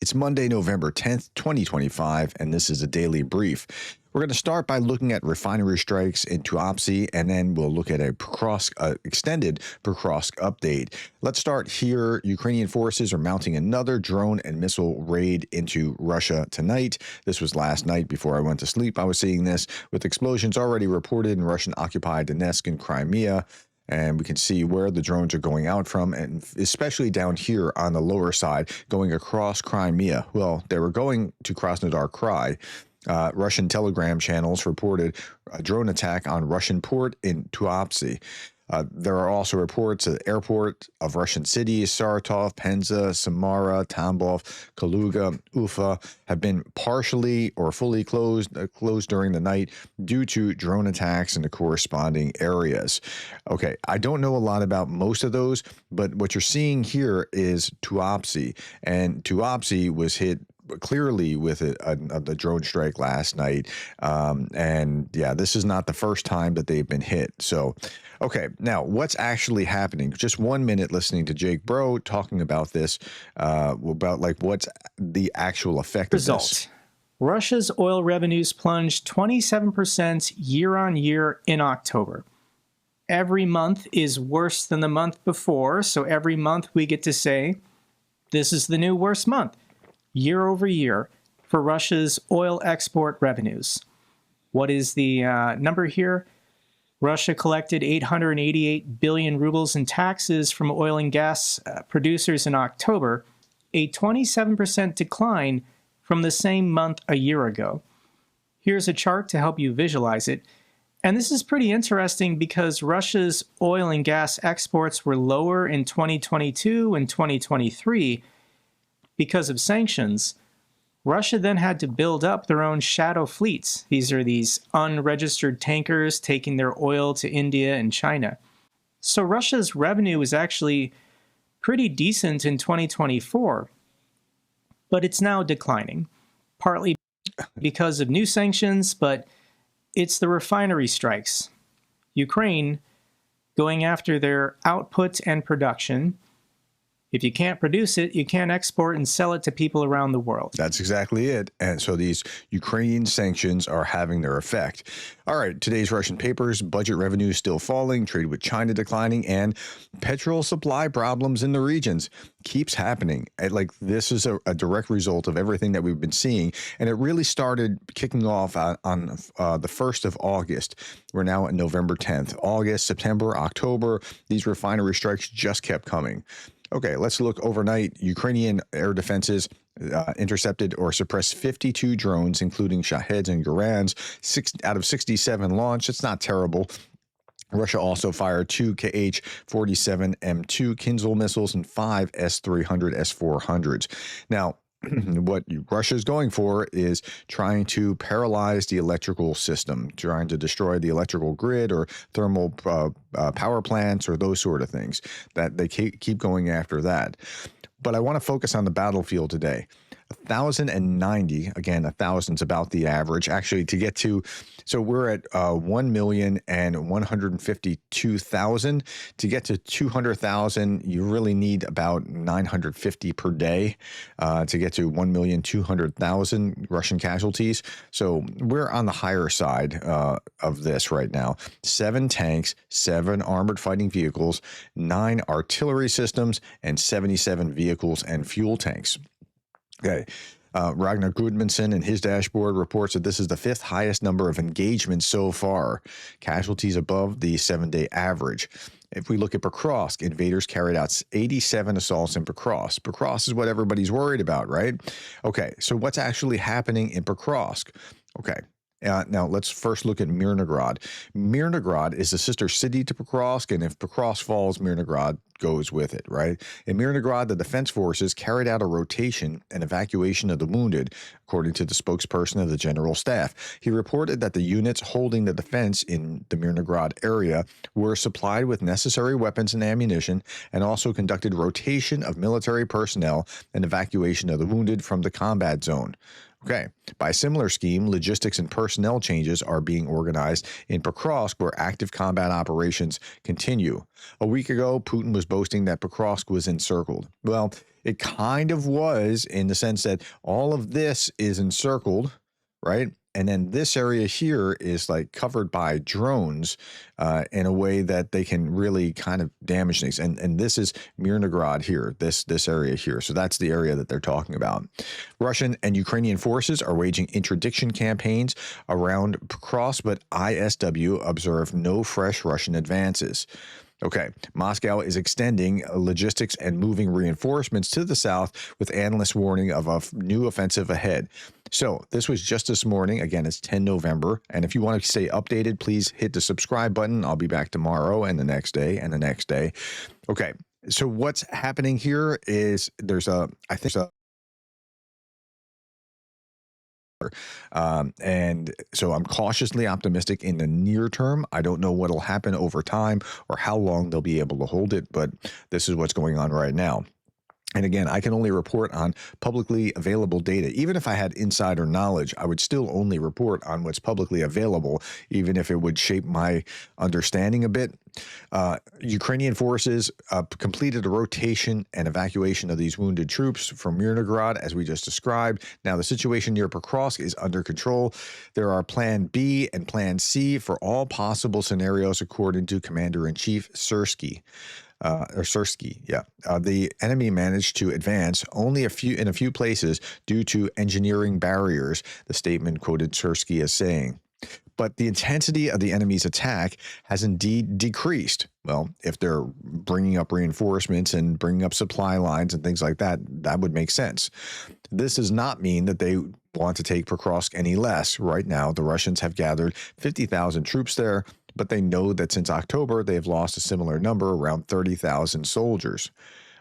It's Monday, November 10th, 2025, and this is a daily brief. We're going to start by looking at refinery strikes in Tuapse, and then we'll look at a extended Pokrovsk update. Let's start here. Ukrainian forces are mounting another drone and missile raid into Russia tonight. This was last night before I went to sleep. I was seeing this with explosions already reported in Russian-occupied Donetsk and Crimea. And we can see where the drones are going out from, and especially down here on the lower side, going across Crimea. Well, they were going to Krasnodar Krai. Russian telegram channels reported a drone attack on Russian port in Tuapse. There are also reports at the airport of Russian cities, Saratov, Penza, Samara, Tambov, Kaluga, Ufa, have been partially or fully closed during the night due to drone attacks in the corresponding areas. Okay, I don't know a lot about most of those, but what you're seeing here is Tuapse, and Tuapse was hit clearly with the drone strike last night. And yeah, this is not the first time that they've been hit. So, okay, now what's actually happening? Just 1 minute listening to Jake Bro talking about this, about like what's the actual effect of this. Russia's oil revenues plunged 27% year on year in October. Every month is worse than the month before, so every month we get to say, this is the new worst month, year over year, for Russia's oil export revenues. What is the number here? Russia collected 888 billion rubles in taxes from oil and gas producers in October, a 27% decline from the same month a year ago. Here's a chart to help you visualize it. And this is pretty interesting because Russia's oil and gas exports were lower in 2022 and 2023 because of sanctions. Russia then had to build up their own shadow fleets. These are these unregistered tankers taking their oil to India and China. So Russia's revenue was actually pretty decent in 2024, but it's now declining, partly because of new sanctions, but it's the refinery strikes. Ukraine going after their output and production. If you can't produce it, you can't export and sell it to people around the world. That's exactly it. And so these Ukrainian sanctions are having their effect. All right, today's Russian papers: budget revenue still falling, trade with China declining, and petrol supply problems in the regions keeps happening. Like, this is a direct result of everything that we've been seeing. And it really started kicking off on the 1st of August. We're now at November 10th. August, September, October, these refinery strikes just kept coming. Okay, let's look overnight. Ukrainian air defenses intercepted or suppressed 52 drones, including Shaheds and Gerdes, 6 out of 67 launched. It's not terrible. Russia also fired 2 Kh-47M2 Kinzhal missiles and 5 S-300, S-400s. Now, what Russia is going for is trying to paralyze the electrical system, trying to destroy the electrical grid or thermal power plants or those sort of things. That they keep going after that. But I want to focus on the battlefield today. 1,090, again, 1,000's about the average. Actually, to get to, so we're at 1,152,000. To get to 200,000, you really need about 950 per day to get to 1,200,000 Russian casualties. So we're on the higher side of this right now. 7 tanks, 7 armored fighting vehicles, 9 artillery systems, and 77 vehicles and fuel tanks. Okay. Ragnar Gudmundsson in his dashboard reports that this is the 5th highest number of engagements so far, casualties above the 7-day average. If we look at Pokrovsk, invaders carried out 87 assaults in Pokrovsk. Pokrovsk is what everybody's worried about, right? Okay, so what's actually happening in Pokrovsk? Okay. Now, let's first look at Mirnograd. Mirnograd is the sister city to Pokrovsk, and if Pokrovsk falls, Mirnograd goes with it, right? In Mirnograd, the defense forces carried out a rotation and evacuation of the wounded, according to the spokesperson of the general staff. He reported that the units holding the defense in the Mirnograd area were supplied with necessary weapons and ammunition, and also conducted rotation of military personnel and evacuation of the wounded from the combat zone. Okay. By a similar scheme, logistics and personnel changes are being organized in Pokrovsk, where active combat operations continue. A week ago, Putin was boasting that Pokrovsk was encircled. Well, it kind of was, in the sense that all of this is encircled, right? And then this area here is like covered by drones in a way that they can really kind of damage things. And this is Mirnograd here, this area here. So that's the area that they're talking about. Russian and Ukrainian forces are waging interdiction campaigns around Pokrovsk, but ISW observed no fresh Russian advances. Okay, Moscow is extending logistics and moving reinforcements to the south, with analysts warning of a new offensive ahead. So this was just this morning. Again, it's 10 November. And if you want to stay updated, please hit the subscribe button. I'll be back tomorrow and the next day and the next day. Okay, so what's happening here is and so I'm cautiously optimistic in the near term. I don't know what'll happen over time or how long they'll be able to hold it, but this is what's going on right now. And again, I can only report on publicly available data. Even if I had insider knowledge, I would still only report on what's publicly available, even if it would shape my understanding a bit. Ukrainian forces completed a rotation and evacuation of these wounded troops from Mirnograd, as we just described. Now, the situation near Pokrovsk is under control. There are Plan B and Plan C for all possible scenarios, according to Commander-in-Chief Sersky. The enemy managed to advance only in a few places due to engineering barriers, the statement quoted Sersky as saying. But the intensity of the enemy's attack has indeed decreased. Well, if they're bringing up reinforcements and bringing up supply lines and things like that, that would make sense. This does not mean that they want to take Pokrovsk any less. Right now, the Russians have gathered 50,000 troops there, but they know that since October, they have lost a similar number, around 30,000 soldiers.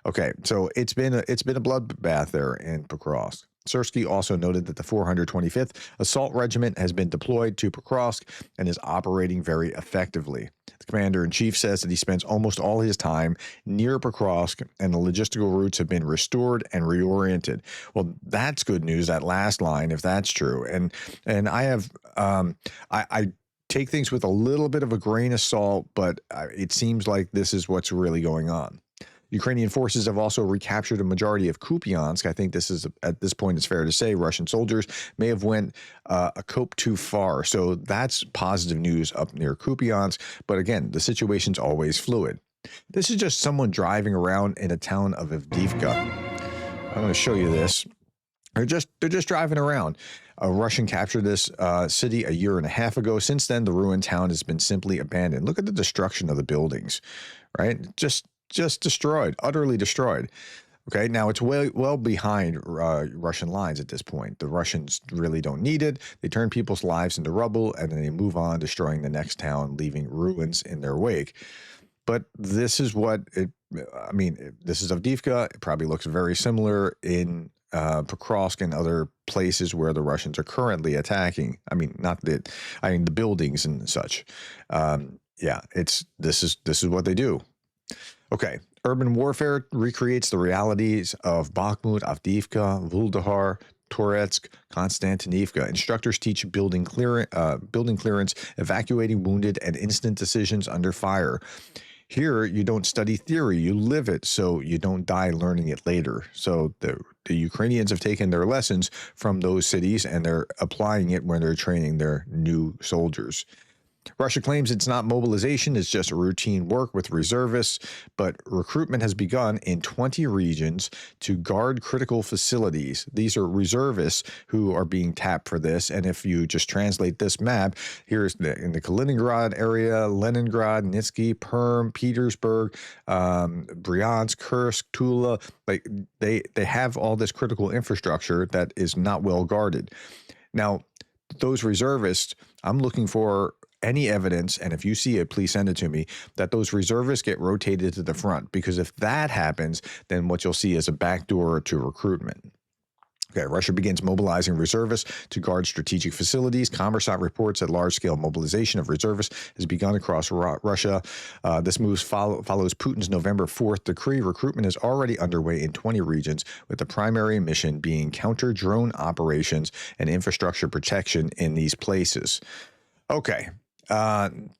Okay, so it's been a bloodbath there in Pokrovsk. Sersky also noted that the 425th Assault Regiment has been deployed to Pokrovsk and is operating very effectively. The commander-in-chief says that he spends almost all his time near Pokrovsk, and the logistical routes have been restored and reoriented. Well, that's good news, that last line, if that's true. And I have I take things with a little bit of a grain of salt, but it seems like this is what's really going on. Ukrainian forces have also recaptured a majority of Kupiansk. I think this is, at this point, it's fair to say Russian soldiers may have went a cope too far. So that's positive news up near Kupiansk. But again, the situation's always fluid. This is just someone driving around in a town of Avdiivka. I'm going to show you this. They're just driving around. A Russian captured this city a year and a half ago. Since then, the ruined town has been simply abandoned. Look at the destruction of the buildings, right? Just destroyed, utterly destroyed. Okay, now it's well behind Russian lines at this point. The Russians really don't need it. They turn people's lives into rubble, and then they move on, destroying the next town, leaving ruins in their wake. But this is what it, I mean, this is Avdiivka. It probably looks very similar in Pokrovsk and other places where the Russians are currently attacking. I mean, the buildings and such. This is what they do. Okay, urban warfare recreates the realities of Bakhmut, Avdiivka, Vuhledar, Toretsk, Konstantinivka. Instructors teach building clearance, evacuating wounded, and instant decisions under fire. Here, you don't study theory, you live it, so you don't die learning it later. So the Ukrainians have taken their lessons from those cities, and they're applying it when they're training their new soldiers. Russia claims it's not mobilization, it's just routine work with reservists, but recruitment has begun in 20 regions to guard critical facilities. These are reservists who are being tapped for this, and if you just translate this map, here's in the Kaliningrad area, Leningrad, Nitsky, Perm, Petersburg, Bryansk, Kursk, Tula, like they have all this critical infrastructure that is not well guarded. Now, those reservists, I'm looking for any evidence, and if you see it, please send it to me, that those reservists get rotated to the front, because if that happens, then what you'll see is a backdoor to recruitment. Okay, Russia begins mobilizing reservists to guard strategic facilities. Kommersant reports that large-scale mobilization of reservists has begun across Russia. This move follows Putin's November 4th decree. Recruitment is already underway in 20 regions, with the primary mission being counter-drone operations and infrastructure protection in these places. Okay.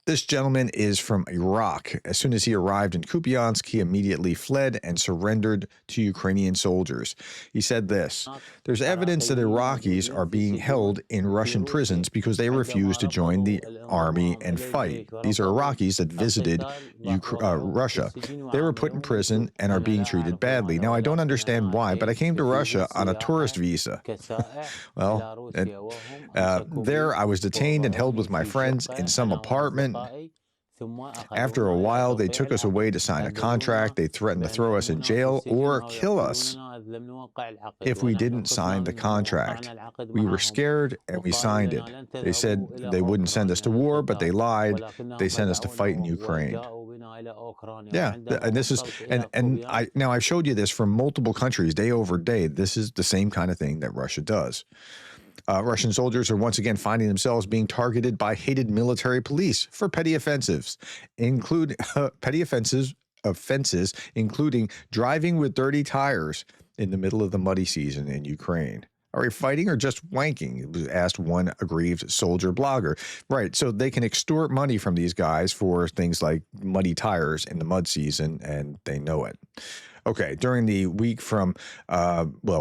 This gentleman is from Iraq. As soon as he arrived in Kupiansk, he immediately fled and surrendered to Ukrainian soldiers. He said this: "There's evidence that Iraqis are being held in Russian prisons because they refuse to join the army and fight. These are Iraqis that visited Russia. They were put in prison and are being treated badly. Now, I don't understand why, but I came to Russia on a tourist visa. Well, there I was detained and held with my friends in some apartment. After a while, they took us away to sign a contract. They threatened to throw us in jail or kill us if we didn't sign the contract. We were scared and we signed it. They said they wouldn't send us to war, but they lied. They sent us to fight in Ukraine." Yeah, and this is now I've showed you this from multiple countries day over day. This is the same kind of thing that Russia does. Russian soldiers are once again finding themselves being targeted by hated military police for petty offenses, including including driving with dirty tires in the middle of the muddy season in Ukraine. Are we fighting or just wanking? Asked one aggrieved soldier blogger. Right, so they can extort money from these guys for things like muddy tires in the mud season, and they know it. Okay, during the week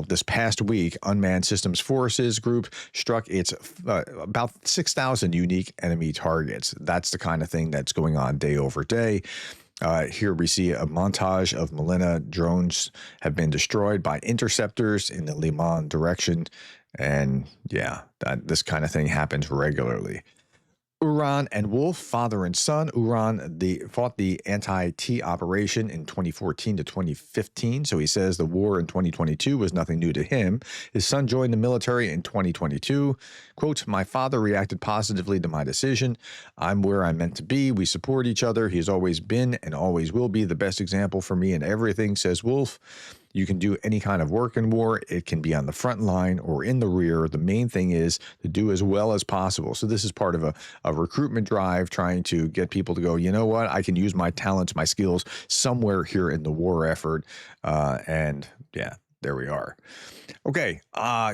this past week, Unmanned Systems Forces Group struck its about 6,000 unique enemy targets. That's the kind of thing that's going on day over day. Here we see a montage of Milena drones have been destroyed by interceptors in the Liman direction. And yeah, this kind of thing happens regularly. Uran and Wolf, father and son. Uran fought the anti-T operation in 2014 to 2015, so he says the war in 2022 was nothing new to him. His son joined the military in 2022. Quote, "My father reacted positively to my decision. I'm where I'm meant to be. We support each other. He has always been and always will be the best example for me in everything," says Wolf. You can do any kind of work in war. It can be on the front line or in the rear. The main thing is to do as well as possible. So this is part of a recruitment drive trying to get people to go, you know what, I can use my talents, my skills somewhere here in the war effort. And yeah, there we are. Okay,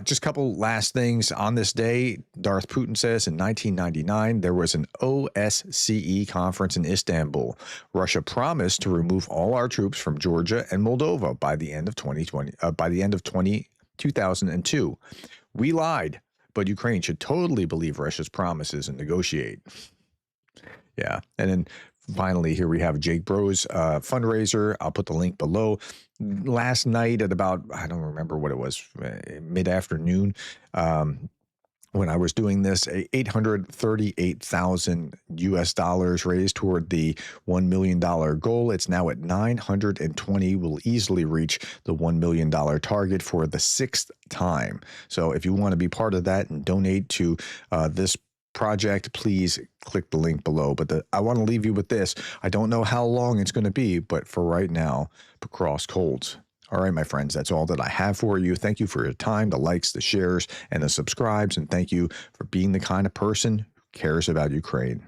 just a couple last things. On this day, Darth Putin says in 1999, there was an OSCE conference in Istanbul. Russia promised to remove all our troops from Georgia and Moldova by the end of 2002. We lied, but Ukraine should totally believe Russia's promises and negotiate. Yeah, and then finally, here we have Jake Bro's fundraiser. I'll put the link below. Last night at about, I don't remember what it was, mid-afternoon, when I was doing this, $838,000 US raised toward the $1 million goal. It's now at 920. We'll easily reach the $1 million target for the 6th time. So if you want to be part of that and donate to this project, please click the link below. But I want to leave you with this. I don't know how long it's going to be, but for right now, Pokrovsk holds. All right, my friends, that's all that I have for you. Thank you for your time, the likes, the shares, and the subscribes, and thank you for being the kind of person who cares about Ukraine.